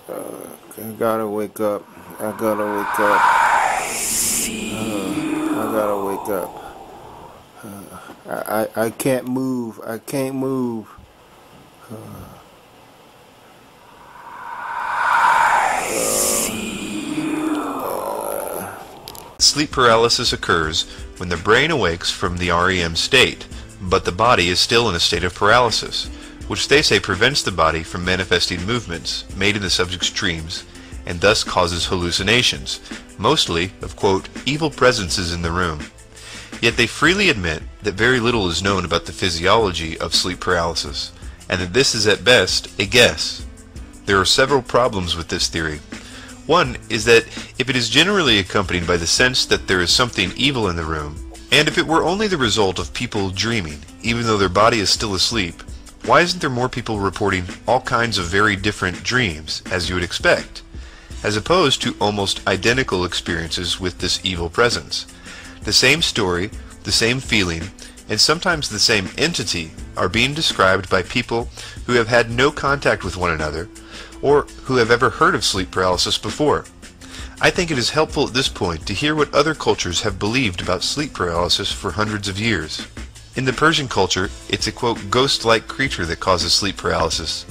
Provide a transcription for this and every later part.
I gotta wake up. I gotta wake up. I gotta wake up. I can't move. I can't move. Sleep paralysis occurs when the brain awakes from the REM state, but the body is still in a state of paralysis, which they say prevents the body from manifesting movements made in the subject's dreams, and thus causes hallucinations, mostly of, quote, evil presences in the room. Yet they freely admit that very little is known about the physiology of sleep paralysis, and that this is at best a guess. There are several problems with this theory. One is that if it is generally accompanied by the sense that there is something evil in the room, and if it were only the result of people dreaming, even though their body is still asleep, why isn't there more people reporting all kinds of very different dreams, as you would expect, as opposed to almost identical experiences with this evil presence? The same story, the same feeling, and sometimes the same entity are being described by people who have had no contact with one another, or who have ever heard of sleep paralysis before. I think it is helpful at this point to hear what other cultures have believed about sleep paralysis for hundreds of years. In the Persian culture, it's a, quote, ghost-like creature that causes sleep paralysis.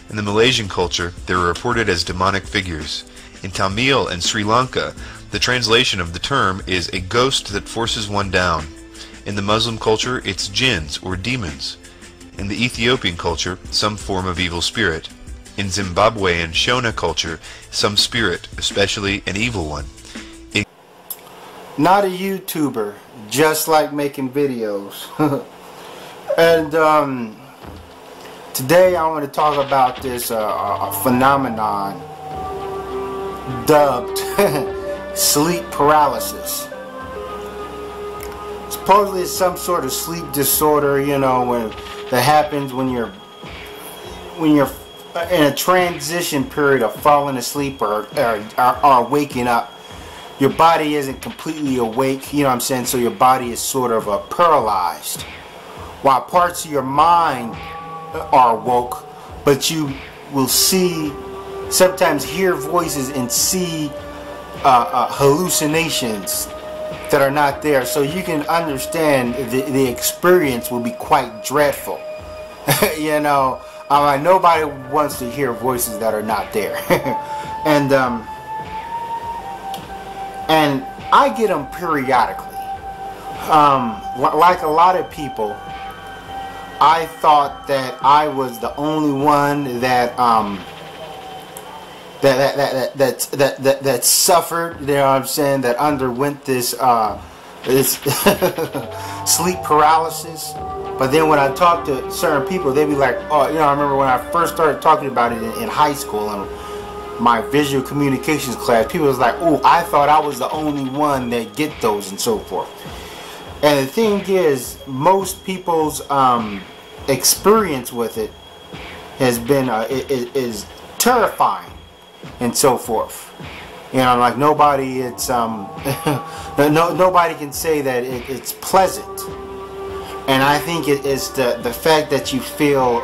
In the Malaysian culture, they are reported as demonic figures. In Tamil and Sri Lanka, the translation of the term is a ghost that forces one down. In the Muslim culture, it's jinns or demons. In the Ethiopian culture, some form of evil spirit. In Zimbabwe and Shona culture, some spirit, especially an evil one. Not a YouTuber, just like making videos. And today I want to talk about this phenomenon dubbed sleep paralysis. Supposedly it's some sort of sleep disorder, you know, that happens when you're in a transition period of falling asleep or waking up. Your body isn't completely awake, you know what I'm saying, so your body is sort of paralyzed, while parts of your mind are woke, but you will see, sometimes hear voices and see hallucinations that are not there. So you can understand the experience will be quite dreadful. You know, nobody wants to hear voices that are not there. And I get them periodically. Like a lot of people, I thought that I was the only one that that suffered, you know what I'm saying, that underwent this sleep paralysis. But then when I talk to certain people, they be like, oh, you know, I remember when I first started talking about it in high school and my visual communications class, people was like, oh, I thought I was the only one that get those and so forth. And the thing is, most people's experience with it has been is terrifying and so forth. You know, like nobody, it's nobody can say that it's pleasant. And I think it is the fact that you feel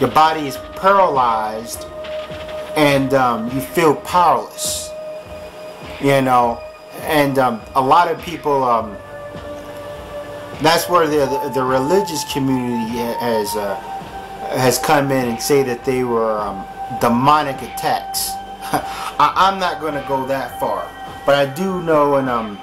your body is paralyzed and you feel powerless. You know, and a lot of people, that's where the religious community has come in and say that they were demonic attacks. I'm not going to go that far, but I do know, and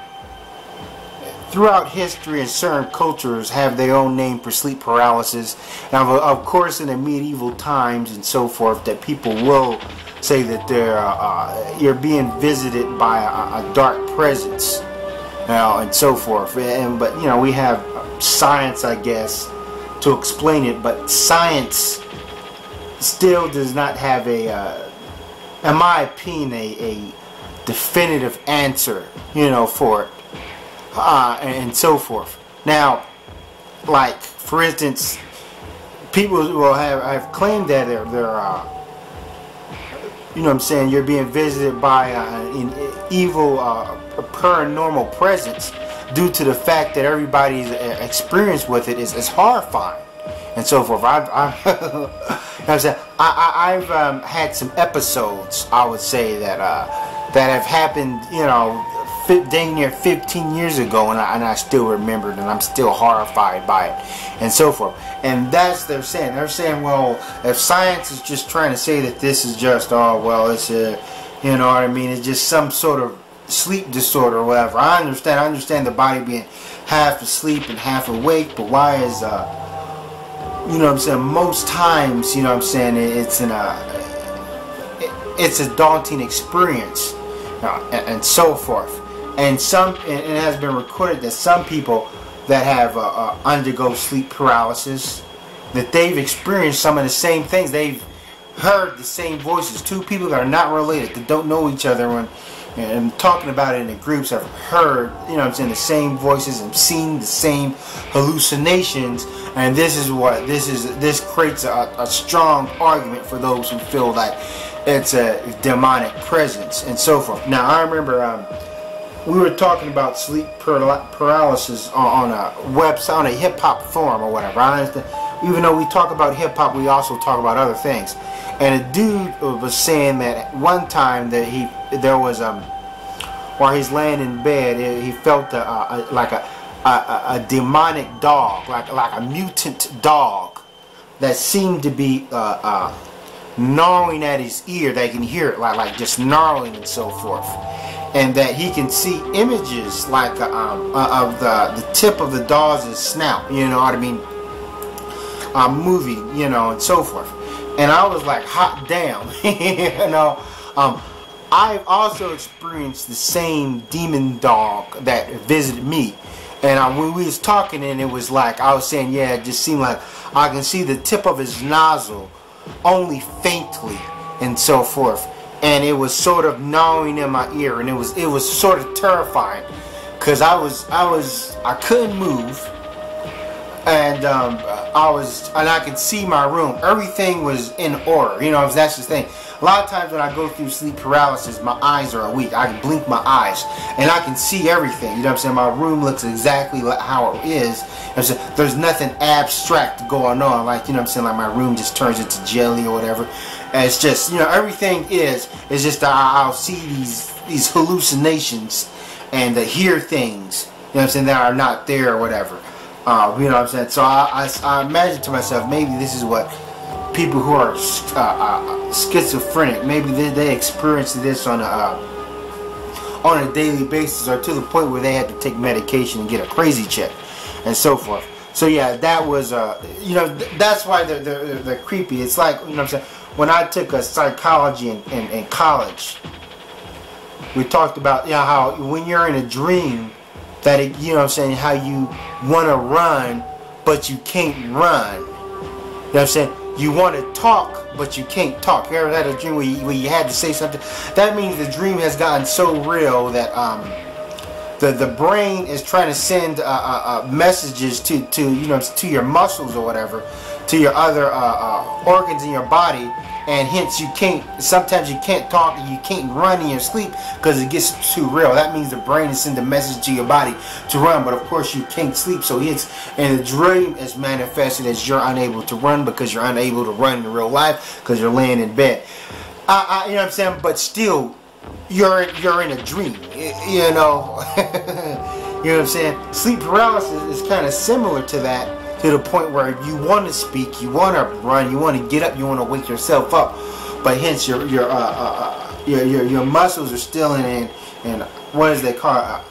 throughout history and certain cultures have their own name for sleep paralysis. Now, of course, in the medieval times and so forth, that people will say that you're being visited by a dark presence, you know, and so forth. But you know, we have science, I guess, to explain it. But science still does not have in my opinion, a definitive answer, you know, for it. And so forth. Now, like for instance, people will have claimed that they're you know what I'm saying, you're being visited by an evil paranormal presence due to the fact that everybody's experience with it is horrifying and so forth. I'm saying? I've had some episodes, I would say, that have happened, you know, dang near 15 years ago, and I still remember it, and I'm still horrified by it, and so forth. And that's they're saying. They're saying, well, if science is just trying to say that this is just, oh, well, it's a, you know what I mean, it's just some sort of sleep disorder or whatever. I understand the body being half asleep and half awake, but why is, you know what I'm saying, most times, you know what I'm saying, it's a daunting experience, and so forth. And it has been recorded that some people that have undergo sleep paralysis, that they've experienced some of the same things. They've heard the same voices. Two people that are not related, that don't know each other, and talking about it in the groups, have heard, you know what I'm saying, the same voices and seen the same hallucinations. And this creates a strong argument for those who feel like it's a demonic presence and so forth. Now, I remember we were talking about sleep paralysis on a website, on a hip-hop forum or whatever. I understand. Even though we talk about hip-hop, we also talk about other things. And a dude was saying that one time that while he's laying in bed, he felt like a demonic dog, like a mutant dog that seemed to be gnawing at his ear. They can hear it like just gnarling and so forth. And that he can see images like of the tip of the dog's snout, you know what I mean, moving, you know, and so forth. And I was like, hot damn, you know. I've also experienced the same demon dog that visited me. And when we was talking, and it was like, I was saying, yeah, it just seemed like I can see the tip of his nozzle only faintly and so forth. And it was sort of gnawing in my ear, and it was sort of terrifying, because I couldn't move, and I could see my room. Everything was in order, you know. That's the thing. A lot of times when I go through sleep paralysis, my eyes are weak. I can blink my eyes, and I can see everything. You know what I'm saying? My room looks exactly like how it is. There's nothing abstract going on, like, you know what I'm saying, like my room just turns into jelly or whatever. And it's just, you know, everything is just I'll see these hallucinations and hear things, you know what I'm saying, that are not there or whatever. You know what I'm saying? So I imagine to myself, maybe this is what people who are schizophrenic, maybe they experience this on a daily basis, or to the point where they had to take medication and get a crazy check and so forth. So yeah, that was you know, that's why they're creepy. It's like, you know what I'm saying, when I took a psychology in college, we talked about, you know, how when you're in a dream, that it, you know what I'm saying, how you want to run but you can't run. You know what I'm saying? You want to talk but you can't talk. You ever had a dream where you had to say something? That means the dream has gotten so real that the brain is trying to send messages to you know, to your muscles or whatever, to your other organs in your body, and hence sometimes you can't talk and you can't run in your sleep because it gets too real. That means the brain is sending a message to your body to run, but of course you can't sleep, so and the dream is manifested as you're unable to run because you're unable to run in real life because you're laying in bed. You know what I'm saying? But still, you're in a dream, you know. You know what I'm saying? Sleep paralysis is kind of similar to that, to the point where you want to speak, you want to run, you want to get up, you want to wake yourself up, but hence your muscles are still in what is they call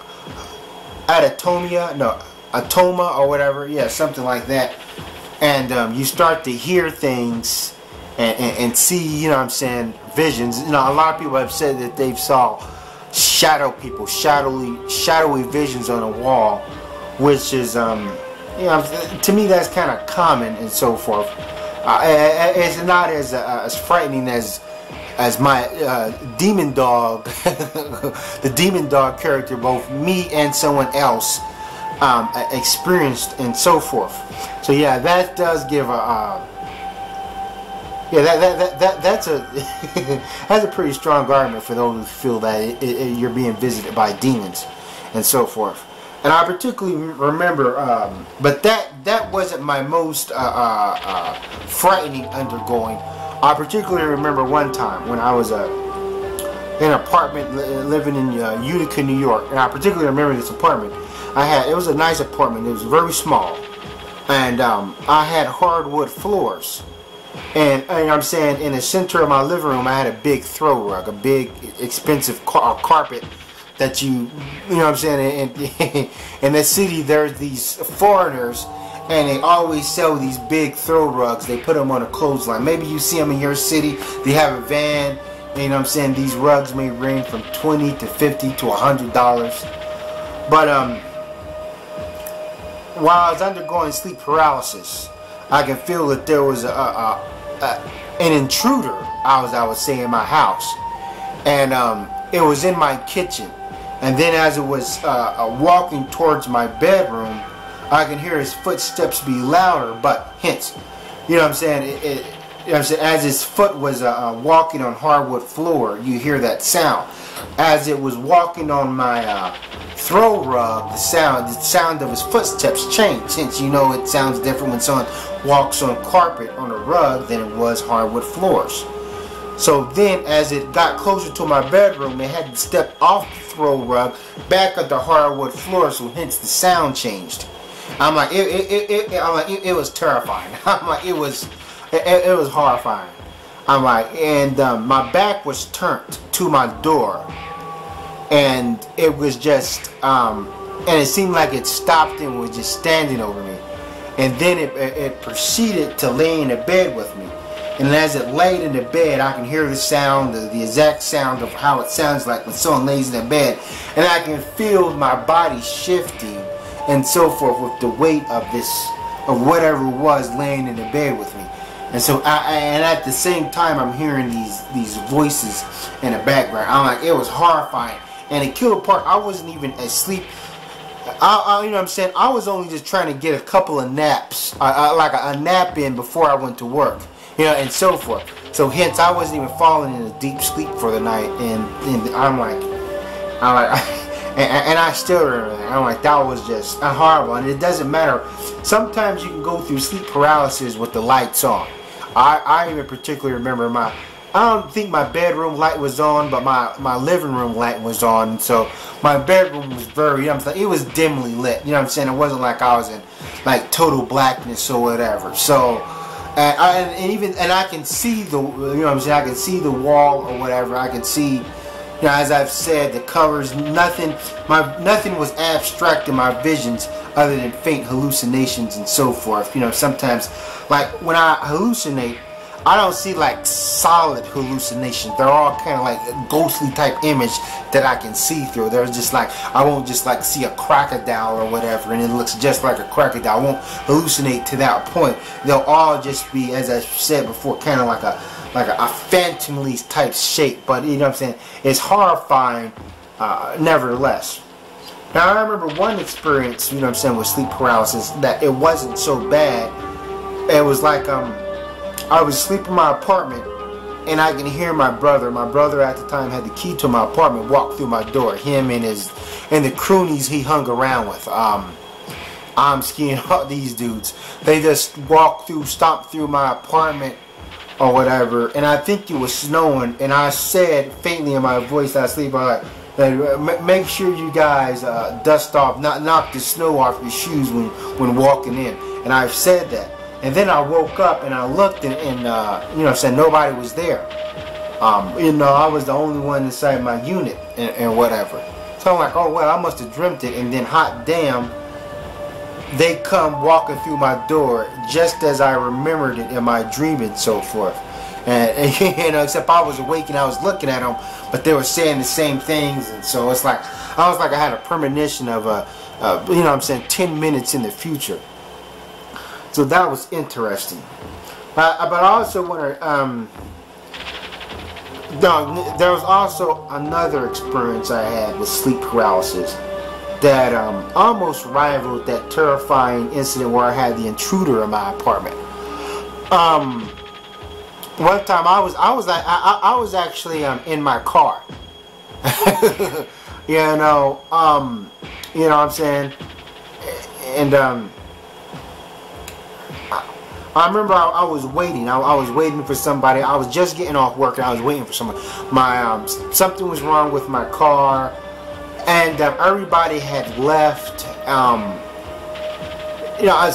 atoma or whatever, yeah, something like that, and you start to hear things and see, you know what I'm saying, visions. You know, a lot of people have said that they've saw shadowy visions on a wall, which is you know, to me that's kind of common and so forth. It's not as frightening as my demon dog, the demon dog character, both me and someone else experienced and so forth. So yeah, that does give that's a pretty strong argument for those who feel that you're being visited by demons and so forth. And I particularly remember, but that wasn't my most frightening undergoing. I particularly remember one time when I was in an apartment living in Utica, New York, and I particularly remember this apartment. It was a nice apartment. It was very small, and I had hardwood floors. And I'm saying, in the center of my living room, I had a big throw rug, a big expensive carpet that you know what I'm saying. In the city, there's these foreigners, and they always sell these big throw rugs. They put them on a clothesline. Maybe you see them in your city. They have a van. You know what I'm saying. These rugs may range from $20 to $50 to $100. But while I was undergoing sleep paralysis, I can feel that there was an intruder, I would say, in my house, and it was in my kitchen. And then as it was walking towards my bedroom, I can hear his footsteps be louder, but hence, you know what I'm saying, you know what I'm saying, as his foot was walking on hardwood floor, you hear that sound. As it was walking on my throw rug, the sound of his footsteps changed. Since you know it sounds different when someone walks on carpet on a rug than it was hardwood floors. So then, as it got closer to my bedroom, it had to step off the throw rug back at the hardwood floor, so hence the sound changed. I'm like, it was terrifying. I'm like, it was horrifying. I'm like, and my back was turned to my door, and it was just, and it seemed like it stopped and was just standing over me. And then it proceeded to lay in the bed with me. And as it laid in the bed, I can hear the sound, the exact sound of how it sounds like when someone lays in the bed. And I can feel my body shifting and so forth with the weight of whatever it was laying in the bed with me. And so, and at the same time, I'm hearing these voices in the background. I'm like, it was horrifying. And the killer part, I wasn't even asleep. You know what I'm saying? I was only just trying to get a couple of naps, like a nap in before I went to work. You know, and so forth. So hence, I wasn't even falling in a deep sleep for the night, and I'm like, and I still remember that. I'm like, that was just horrible. And it doesn't matter. Sometimes you can go through sleep paralysis with the lights on. I even particularly remember I don't think my bedroom light was on, but my living room light was on. So my bedroom was very, you know what I'm saying, it was dimly lit. You know what I'm saying? It wasn't like I was in like total blackness or whatever. So. And I can see the, you know what I'm saying, I can see the wall or whatever. I can see, you know, as I've said, the colors. Nothing was abstract in my visions other than faint hallucinations and so forth. You know, sometimes, like when I hallucinate, I don't see like solid hallucinations. They're all kind of like a ghostly type image that I can see through. There's just like, I won't just like see a crocodile or whatever and it looks just like a crocodile. I won't hallucinate to that point. They'll all just be, as I said before, kind of like a phantomly type shape. But you know what I'm saying? It's horrifying, nevertheless. Now I remember one experience, you know what I'm saying, with sleep paralysis that it wasn't so bad. It was like I was asleep in my apartment, and I can hear my brother. My brother at the time had the key to my apartment. Walk through my door. Him and the croonies he hung around with. I'm skiing all these dudes. They just stomped through my apartment or whatever. And I think it was snowing. And I said faintly in my voice, I sleep. Make sure you guys dust off, knock the snow off your shoes when walking in. And I've said that. And then I woke up and I looked and you know what I'm saying, nobody was there. You know, I was the only one inside my unit and whatever. So I'm like, oh well, I must have dreamt it. And then hot damn, they come walking through my door just as I remembered it in my dream and so forth. And you know, except I was awake and I was looking at them, but they were saying the same things. And so it's like, I was like, I had a premonition of you know what I'm saying, 10 minutes in the future. So that was interesting. But I also want to, there was also another experience I had with sleep paralysis that almost rivaled that terrifying incident where I had the intruder in my apartment. One time I was actually in my car. You know, You know what I'm saying? And I remember I was waiting. I was waiting for somebody. I was just getting off work and I was waiting for someone. My something was wrong with my car, and everybody had left. You know, I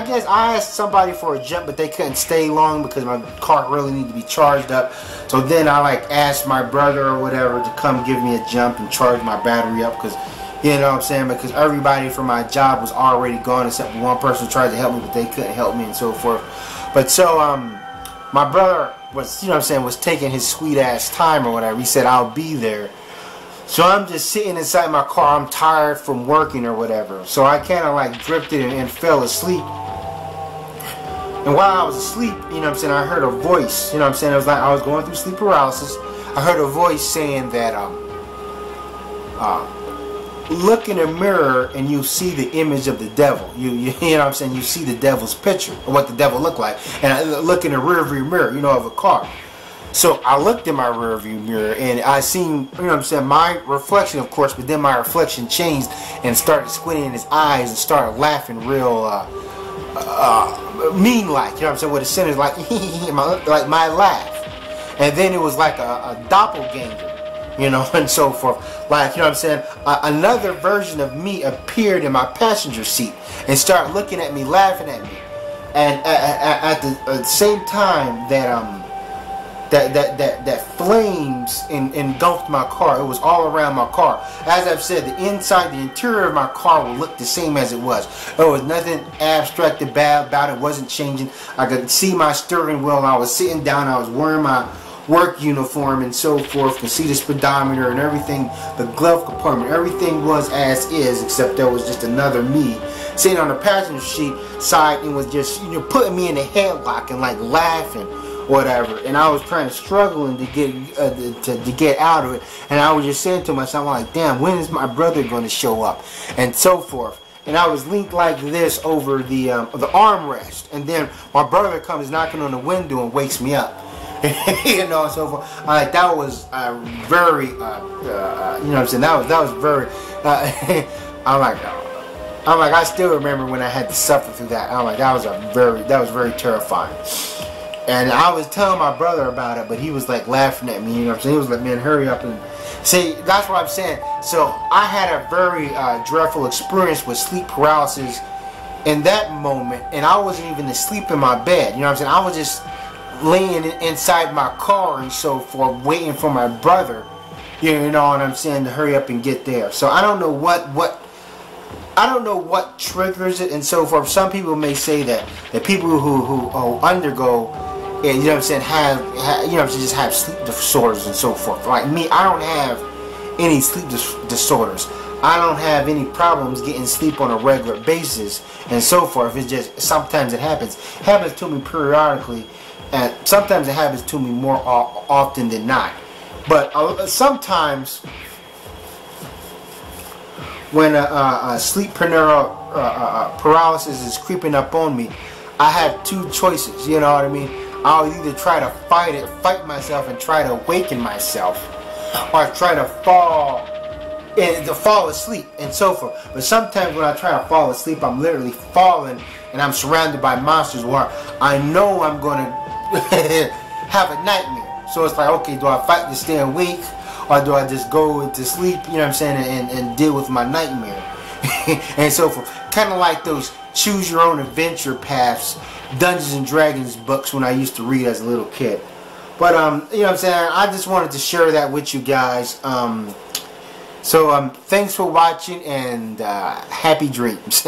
guess I asked somebody for a jump, but they couldn't stay long because my car really needed to be charged up. So then I like asked my brother or whatever to come give me a jump and charge my battery up, because, you know what I'm saying, because everybody from my job was already gone except one person tried to help me, but they couldn't help me and so forth. But so my brother was, you know what I'm saying, was taking his sweet ass time or whatever. He said, I'll be there. So I'm just sitting inside my car. I'm tired from working or whatever. So I kind of like drifted and fell asleep. And while I was asleep, you know what I'm saying, I heard a voice. You know what I'm saying? It was like I was going through sleep paralysis. I heard a voice saying that look in a mirror and you see the image of the devil. You know what I'm saying? You see the devil's picture, or what the devil looked like. And I look in the rearview mirror, you know, of a car. So I looked in my rearview mirror and I seen, you know what I'm saying, my reflection, of course, but then my reflection changed and started squinting in his eyes and started laughing real mean-like, you know what I'm saying, with a sentence like, like my laugh. And then it was like a doppelganger, you know, and so forth. Like, you know what I'm saying, another version of me appeared in my passenger seat and started looking at me, laughing at me. And at the same time that that flames engulfed my car. It was all around my car. As I've said, the interior of my car will look the same as it was. There was nothing abstract about it. Wasn't changing. I could see my steering wheel. I was sitting down. I was wearing my work uniform and so forth. Could see the speedometer and everything. The glove compartment. Everything was as is, except there was just another me sitting on the passenger seat side and was just, you know, putting me in a headlock and like laughing, whatever. And I was trying to struggling to get out of it, and I was just saying to myself, I'm like, damn, when is my brother going to show up, and so forth. And I was linked like this over the armrest, and then my brother comes knocking on the window and wakes me up. You know, so forth. That was very you know what I'm saying, that was very I'm like I still remember when I had to suffer through that. I'm like, that was very terrifying. And I was telling my brother about it, but he was like laughing at me, you know what I'm saying? He was like, man, hurry up and see, that's what I'm saying. So I had a very dreadful experience with sleep paralysis in that moment, and I wasn't even asleep in my bed, you know what I'm saying? I was just laying inside my car and so forth, waiting for my brother, you know what I'm saying, to hurry up and get there. So I don't know what triggers it and so forth. Some people may say that the people who undergo, and you know what I'm saying, have you know, just have sleep disorders and so forth. Like me, I don't have any sleep disorders. I don't have any problems getting sleep on a regular basis and so forth. It's just sometimes it happens. It happens to me periodically, and sometimes it happens to me more often than not. But sometimes when sleep paralysis is creeping up on me, I have two choices, you know what I mean? I'll either try to fight myself and try to awaken myself, or try to fall asleep and so forth. But sometimes when I try to fall asleep, I'm literally falling and I'm surrounded by monsters where I know I'm going to have a nightmare. So it's like, okay, do I fight to stay awake, or do I just go to sleep, you know what I'm saying, and deal with my nightmare? And so forth. Kind of like those choose your own adventure paths, Dungeons and Dragons books when I used to read as a little kid. But you know what I'm saying, I just wanted to share that with you guys. So thanks for watching, and happy dreams.